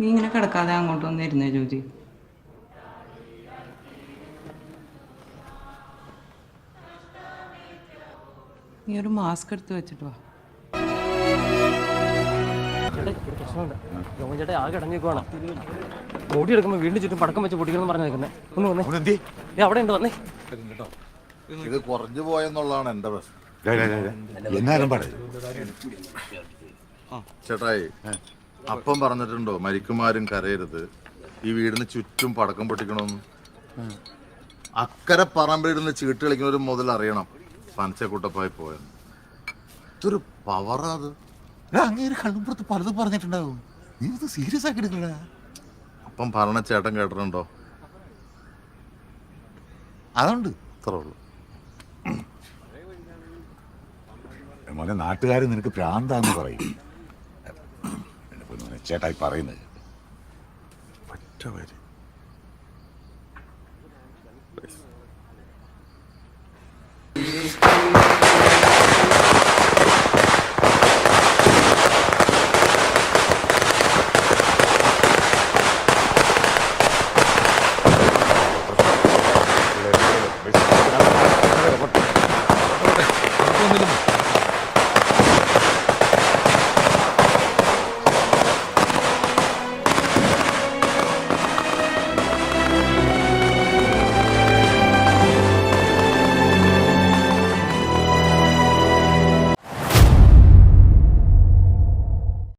നീ ഇങ്ങനെ കിടക്കാതെ അങ്ങോട്ട് വന്നിരുന്നേ ജോജി. നീ ഒരു മാസ്ക് എടുത്ത് വെച്ചിട്ട് വാ. ചേട്ടാ ആകെ അടങ്ങിക്കുവാണ്. ബോഡി എടുക്കുമ്പോൾ വീണ്ടും ചുറ്റും പടക്കം വെച്ച് പൊട്ടിക്കണം പറഞ്ഞു നിൽക്കുന്നത്. ഒന്ന് വന്നേ, അവിടെ ഉണ്ട് വന്നേ. ഇത് കുറഞ്ഞു പോയെന്നുള്ളതാണ് എന്റെ പ്രശ്നം. ചേട്ടായി, അപ്പം പറഞ്ഞിട്ടുണ്ടോ മരിക്കുമാരും കരയരുത്, ഈ വീടിന് ചുറ്റും പടക്കം പൊട്ടിക്കണമെന്ന്? അക്കരെ പറമ്പിലിരുന്ന് ചീട്ട് കളിക്കുന്നവരും മുതൽ അറിയണം പനച്ചക്കുട്ടപ്പായി പോയെന്ന്. ഇതൊരു പവറാ അത്. അങ്ങേര് കണ്ണുമ്പുറത്ത് പലതും പറഞ്ഞിട്ടുണ്ടാവും. നീ ഇത് സീരിയസ് ആക്കി എടുക്കണ. അപ്പം പറഞ്ഞ ചേട്ടൻ കേട്ടിട്ടുണ്ടോ? അതുണ്ട്. ഇത്രേ ഉള്ളൂ. മോനെ, നാട്ടുകാർ നിനക്ക് പ്രാന്താന്ന് പറയും. ചേട്ടായി പറയുന്നത് ഒറ്റ വരി.